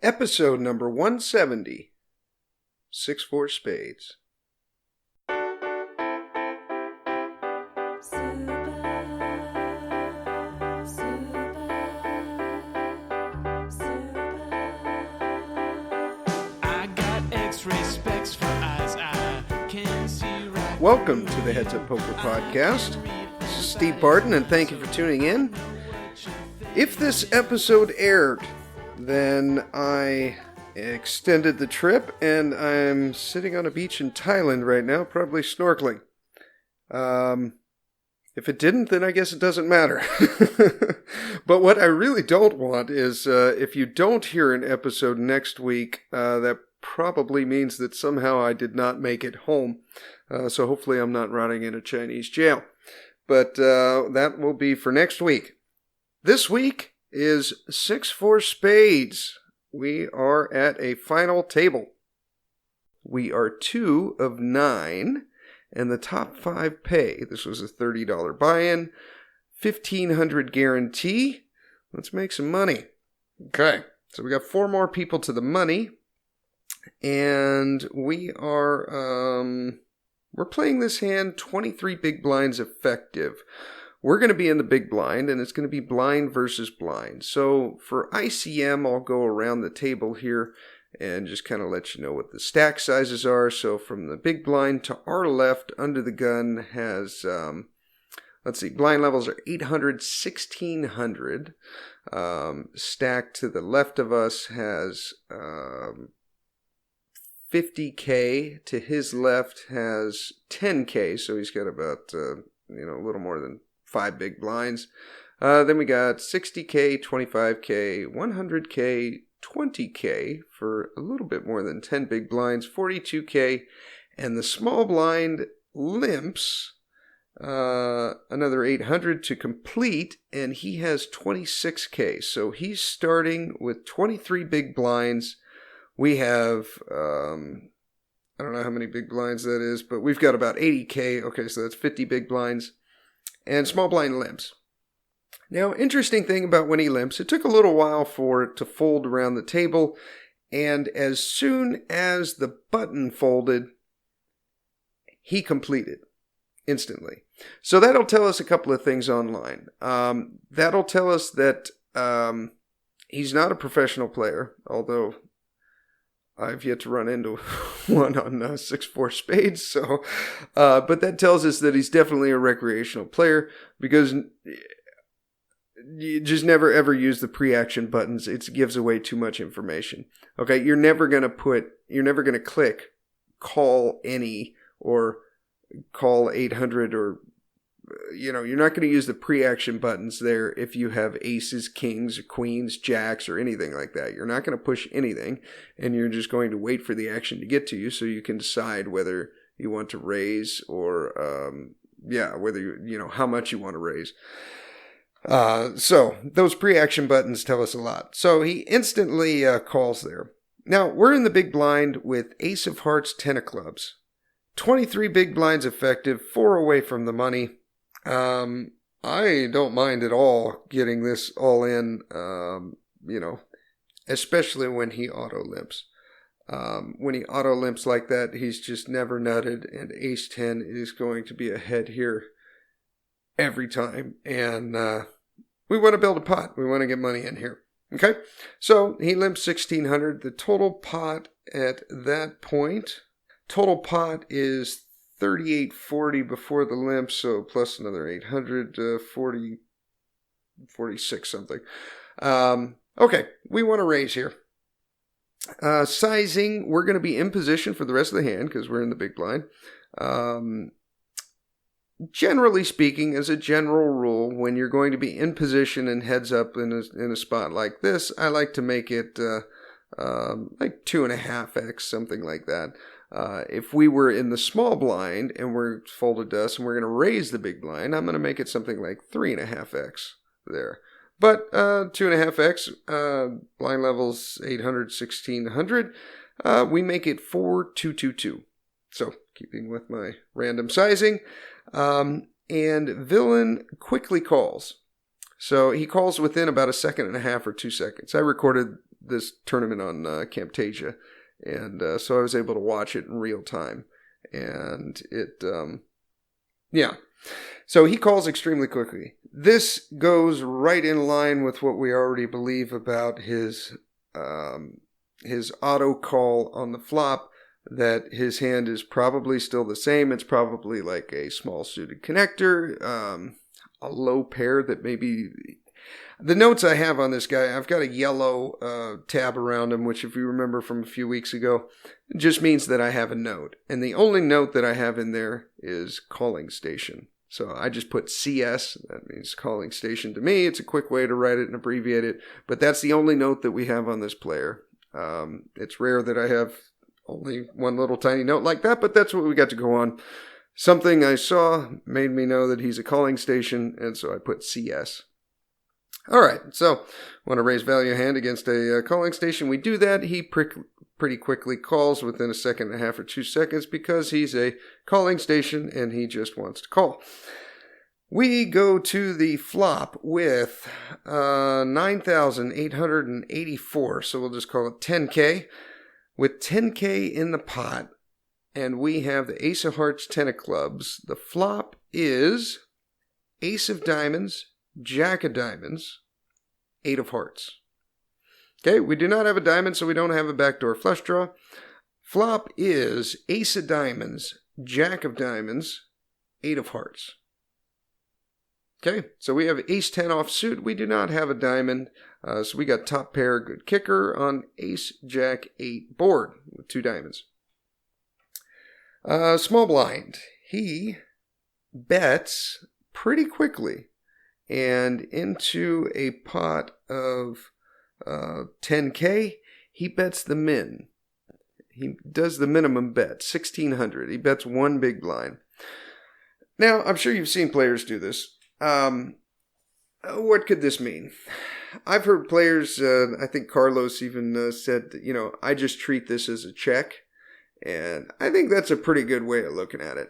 Episode number 170, 64Spades. Welcome to the Heads Up Poker Podcast. This is Steve Barton, and thank you for tuning in. If this episode aired, then I extended the trip, and I'm sitting on a beach in Thailand right now, probably snorkeling. If it didn't, then I guess it doesn't matter. But what I really don't want is, if you don't hear an episode next week, that probably means that somehow I did not make it home. So hopefully I'm not rotting in a Chinese jail. But that will be for next week. This week is 64Spades. We are at a final table. We are 2 of 9, and the top 5 pay. This was a $30 buy-in, $1,500 guarantee. Let's make some money. Okay, so we got 4 more people to the money, and we are we're playing this hand 23 big blinds effective. We're going to be in the big blind, and it's going to be blind versus blind. So for ICM, I'll go around the table here and just kind of let you know what the stack sizes are. So from the big blind to our left, under the gun has, let's see, blind levels are 800, 1600. Stack to the left of us has 50K. To his left has 10K. So he's got about, a little more than 5 big blinds. Then we got 60K, 25K, 100K, 20K for a little bit more than 10 big blinds, 42K, and the small blind limps another 800 to complete, and he has 26K. So he's starting with 23 big blinds. We have, I don't know how many big blinds that is, but we've got about 80K. Okay, so that's 50 big blinds. And small blind limps. Now, interesting thing about when he limps, it took a little while for it to fold around the table, and as soon as the button folded, he completed instantly. So that'll tell us a couple of things online. That'll tell us that he's not a professional player, although I've yet to run into one on 64Spades, so, but that tells us that he's definitely a recreational player, because you just never ever use the pre-action buttons. It gives away too much information. Okay, you're never going to click call any or call 800 or, you're not going to use the pre-action buttons there if you have aces, kings, queens, jacks, or anything like that. You're not going to push anything, and you're just going to wait for the action to get to you so you can decide whether you want to raise or, whether how much you want to raise. So those pre-action buttons tell us a lot. So he instantly calls there. Now, we're in the big blind with ace of hearts, 10 of clubs. 23 big blinds effective, 4 away from the money. I don't mind at all getting this all in, especially when he auto limps. When he auto limps like that, he's just never nutted, and ace 10 is going to be ahead here every time. And we want to build a pot. We want to get money in here. Okay, so he limps 1600. The total pot at that point, total pot is 3840 before the limp, so plus another 800, 46 something. Okay, we want to raise here. Sizing, we're going to be in position for the rest of the hand because we're in the big blind. Generally speaking, as a general rule, when you're going to be in position and heads up in a spot like this, I like to make it like 2.5x, something like that. If we were in the small blind and we're folded to us and we're going to raise the big blind, I'm going to make it something like 3.5x there. But 2.5x, blind levels 800, 1600, we make it 4,222. So keeping with my random sizing. And Villain quickly calls. So he calls within about 1.5 seconds or 2 seconds. I recorded this tournament on Camtasia, and so I was able to watch it in real time. And it, yeah. So he calls extremely quickly. This goes right in line with what we already believe about his auto call on the flop, that his hand is probably still the same. It's probably like a small suited connector, a low pair that maybe... The notes I have on this guy, I've got a yellow tab around him, which if you remember from a few weeks ago, just means that I have a note. And the only note that I have in there is calling station. So I just put CS, that means calling station to me. It's a quick way to write it and abbreviate it, but that's the only note that we have on this player. It's rare that I have only one little tiny note like that, but that's what we got to go on. Something I saw made me know that he's a calling station, and so I put CS. All right, so want to raise value hand against a calling station. We do that. He pretty quickly calls within a second and a half or 2 seconds because he's a calling station and he just wants to call. We go to the flop with 9,884, so we'll just call it 10K. With 10K in the pot, and we have the Ace of Hearts, 10 of Clubs. The flop is Ace of Diamonds, Jack of Diamonds, 8 of Hearts. Okay, we do not have a diamond, so we don't have a backdoor flush draw. Flop is Ace of Diamonds, Jack of Diamonds, 8 of Hearts. Okay, so we have Ace 10 offsuit. We do not have a diamond, so we got top pair, good kicker on Ace, Jack, 8 board with 2 diamonds. Small blind. He bets pretty quickly. And into a pot of 10K, he bets the min. He does the minimum bet, 1,600. He bets 1 big blind. Now, I'm sure you've seen players do this. What could this mean? I've heard players, I think Carlos even said, I just treat this as a check. And I think that's a pretty good way of looking at it.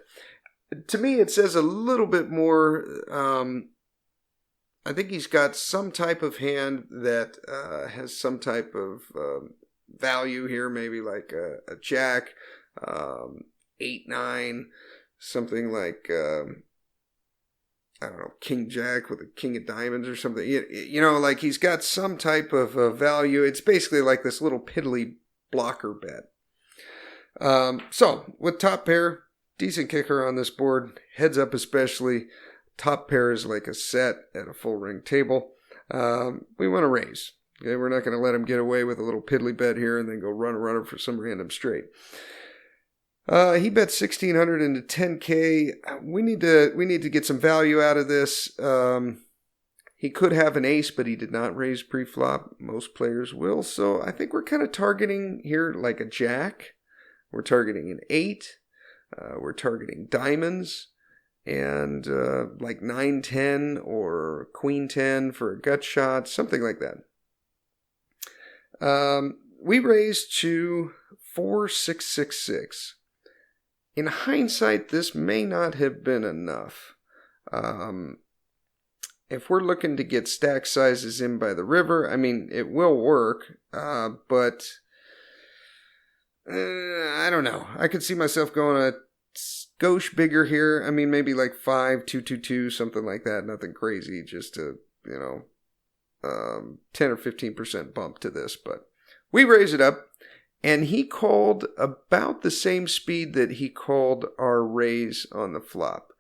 To me, it says a little bit more... I think he's got some type of hand that has some type of value here, maybe like a jack, 8-9, something like, I don't know, king jack with a king of diamonds or something. Like he's got some type of value. It's basically like this little piddly blocker bet. So with top pair, decent kicker on this board, heads up especially. Top pair is like a set at a full ring table. We want to raise. Okay, we're not going to let him get away with a little piddly bet here and then go runner for some random straight. He bet 1,600 into 10K. We need to get some value out of this. He could have an ace, but he did not raise pre-flop. Most players will. So I think we're kind of targeting here like a jack. We're targeting an 8. We're targeting diamonds. And like 9-10 or queen 10 for a gut shot, something like that. We raised to 4,666. In hindsight, this may not have been enough. If we're looking to get stack sizes in by the river, I mean, it will work, but I don't know. I could see myself going a skosh bigger here. I mean, maybe like 5-2-2-2, something like that. Nothing crazy, just a 10 or 15% bump to this. But we raise it up, and he called about the same speed that he called our raise on the flop.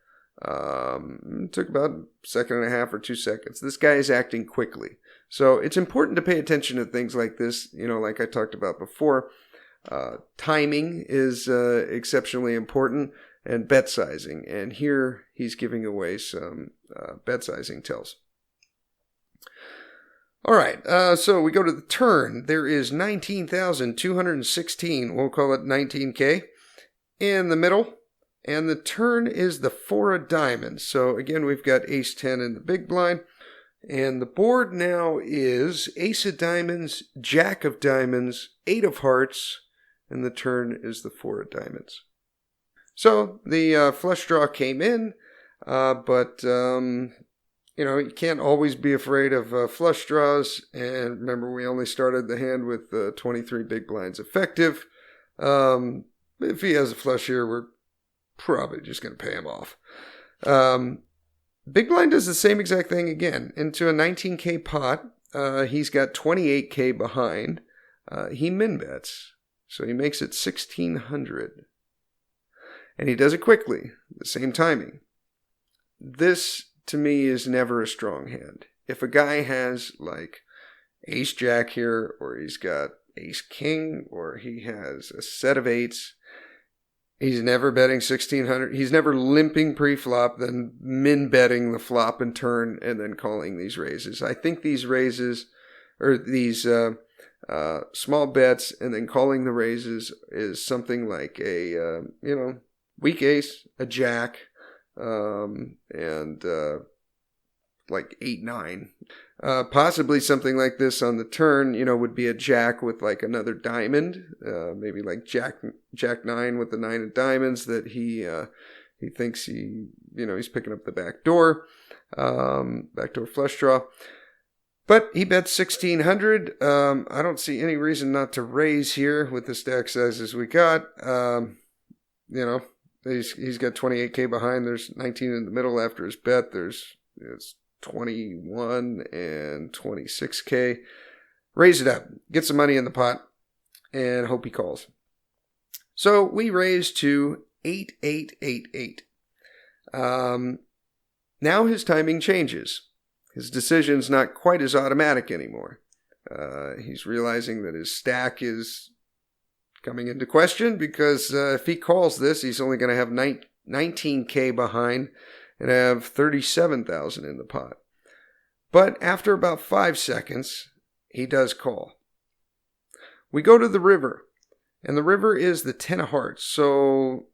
It took about a second and a half or 2 seconds. This guy is acting quickly. So it's important to pay attention to things like this, like I talked about before. Timing is exceptionally important, and bet sizing. And here he's giving away some bet sizing tells. All right, so we go to the turn. There is 19,216. We'll call it 19K in the middle. And the turn is the 4 of diamonds. So again, we've got ace 10 in the big blind. And the board now is ace of diamonds, jack of diamonds, 8 of hearts, and the turn is the 4 of diamonds. So the flush draw came in, but You can't always be afraid of flush draws. And remember, we only started the hand with 23 big blinds effective. If he has a flush here, we're probably just going to pay him off. Big blind does the same exact thing again. Into a 19K pot, he's got 28K behind. He min bets, so he makes it 1,600. And he does it quickly, the same timing. This, to me, is never a strong hand. If a guy has like ace jack here, or he's got ace king, or he has a set of eights, he's never betting 1,600. He's never limping pre-flop, then min betting the flop and turn, and then calling these raises. I think these raises, or these small bets and then calling the raises, is something like a weak ace, a jack, and like 8-9. Possibly something like this on the turn, would be a jack with like another diamond, maybe like jack 9 with the 9 of diamonds that he thinks he's picking up the back door flush draw. But he bets 1,600. I don't see any reason not to raise here with the stack sizes we got. He's got 28K behind. There's 19 in the middle after his bet. It's 21 and 26K. Raise it up. Get some money in the pot and hope he calls. So we raise to 8,888. Now his timing changes. His decision's not quite as automatic anymore. He's realizing that his stack is coming into question because if he calls this, he's only going to have 19K behind and have 37,000 in the pot. But after about 5 seconds, he does call. We go to the river, and the river is the 10 of hearts. So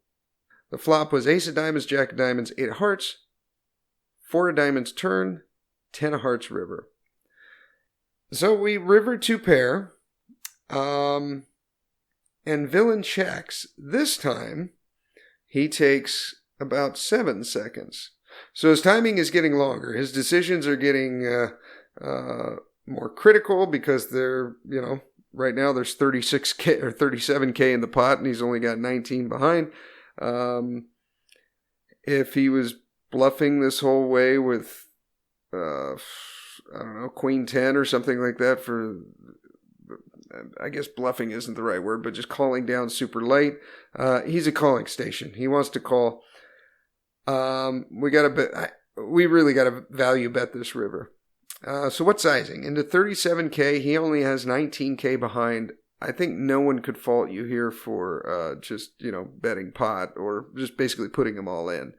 the flop was ace of diamonds, jack of diamonds, 8 of hearts, 4 of diamonds turn, 10 of hearts river. So we river 2 pair, and villain checks. This time, he takes about 7 seconds. So his timing is getting longer. His decisions are getting more critical because they're, right now there's 36K or 37K in the pot and he's only got 19 behind. If he was bluffing this whole way with, Queen 10 or something like that I guess bluffing isn't the right word, but just calling down super light. He's a calling station. He wants to call. We really got to value bet this river. So what sizing? Into 37K, he only has 19K behind. I think no one could fault you here for just betting pot or just basically putting them all in.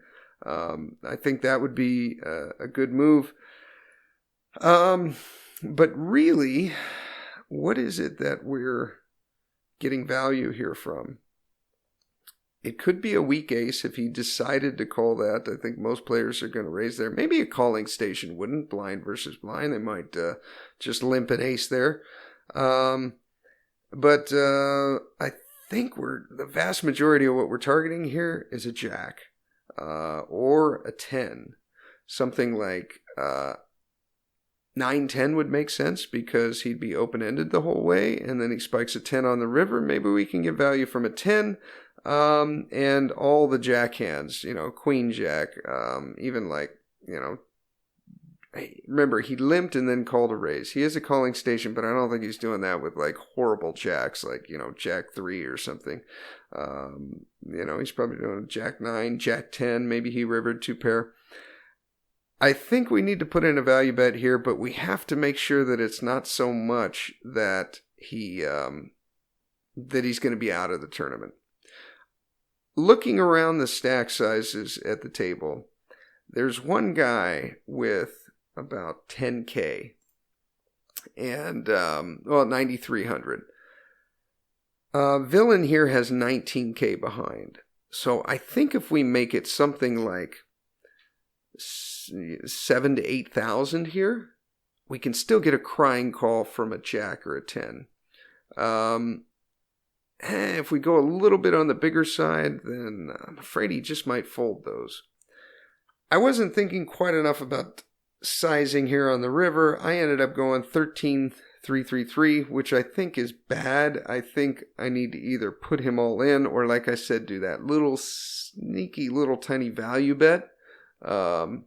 I think that would be a good move. But really, what is it that we're getting value here from? It could be a weak ace if he decided to call that. I think most players are going to raise there. Maybe a calling station wouldn't, blind versus blind. They might just limp an ace there. But I think the vast majority of what we're targeting here is a jack or a 10. Something like 9-10 would make sense because he'd be open-ended the whole way, and then he spikes a 10 on the river. Maybe we can get value from a 10. And all the jack hands, queen jack, even like, remember he limped and then called a raise. He is a calling station, but I don't think he's doing that with like horrible jacks, like, jack 3 or something. He's probably doing jack 9, jack 10, maybe he rivered 2 pair. I think we need to put in a value bet here, but we have to make sure that it's not so much that he's going to be out of the tournament. Looking around the stack sizes at the table, there's one guy with about 10K and, 9,300. Villain here has 19K behind. So I think if we make it something like 7,000 to 8,000 here, we can still get a crying call from a jack or a 10. If we go a little bit on the bigger side, then I'm afraid he just might fold those. I wasn't thinking quite enough about sizing here on the river, I ended up going 13,333, which I think is bad. I think I need to either put him all in or, like I said, do that little sneaky little tiny value bet and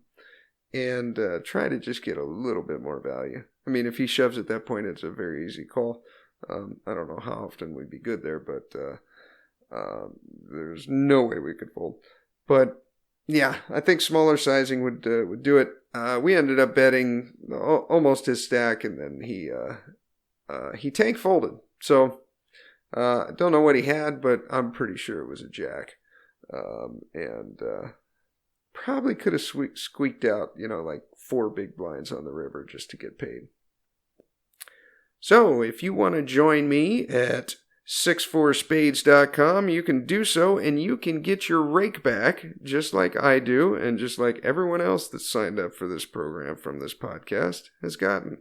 try to just get a little bit more value. I mean, if he shoves at that point, it's a very easy call. I don't know how often we'd be good there, but there's no way we could fold. But yeah, I think smaller sizing would do it. We ended up betting almost his stack, and then he tank folded. So I don't know what he had, but I'm pretty sure it was a jack, and probably could have squeaked out, like 4 big blinds on the river just to get paid. So if you want to join me at 64Spades.com, you can do so, and you can get your rake back just like I do, and just like everyone else that's signed up for this program from this podcast has gotten.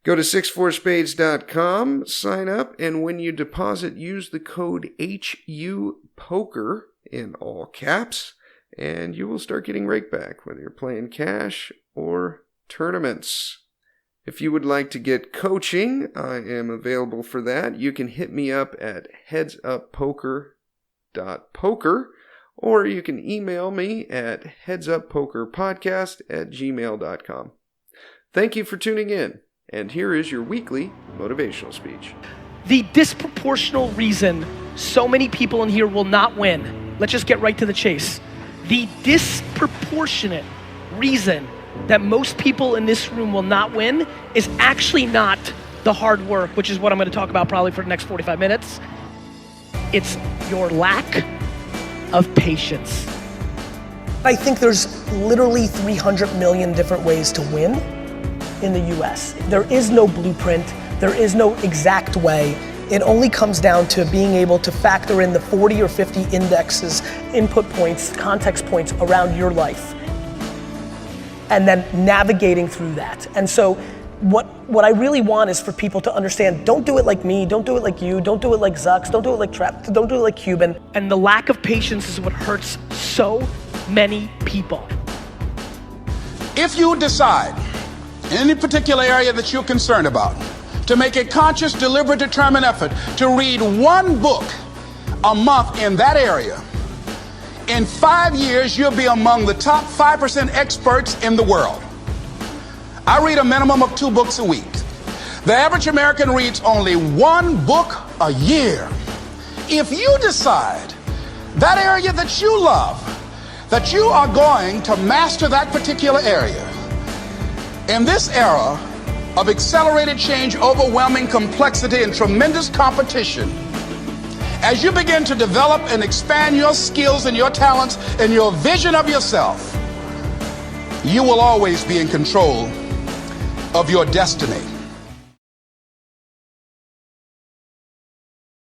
Go to 64Spades.com, sign up, and when you deposit, use the code HUPOKER in all caps, and you will start getting rake back, whether you're playing cash or tournaments. If you would like to get coaching, I am available for that. You can hit me up at headsuppoker.poker, or you can email me at headsuppokerpodcast@gmail.com. Thank you for tuning in, and here is your weekly motivational speech. The disproportional reason so many people in here will not win, let's just get right to the chase. The disproportionate reason that most people in this room will not win is actually not the hard work, which is what I'm going to talk about probably for the next 45 minutes. It's your lack of patience. I think there's literally 300 million different ways to win in the US. There is no blueprint. There is no exact way. It only comes down to being able to factor in the 40 or 50 indexes, input points, context points around your life, and then navigating through that. And so what I really want is for people to understand, don't do it like me, don't do it like you, don't do it like Zucks, don't do it like Trap, don't do it like Cuban. And the lack of patience is what hurts so many people. If you decide in any particular area that you're concerned about to make a conscious, deliberate, determined effort to read one book a month in that area, in 5 years, you'll be among the top 5% experts in the world. I read a minimum of 2 books a week. The average American reads only 1 book a year. If you decide that area that you love, that you are going to master that particular area, in this era of accelerated change, overwhelming complexity, and tremendous competition, as you begin to develop and expand your skills and your talents and your vision of yourself, you will always be in control of your destiny.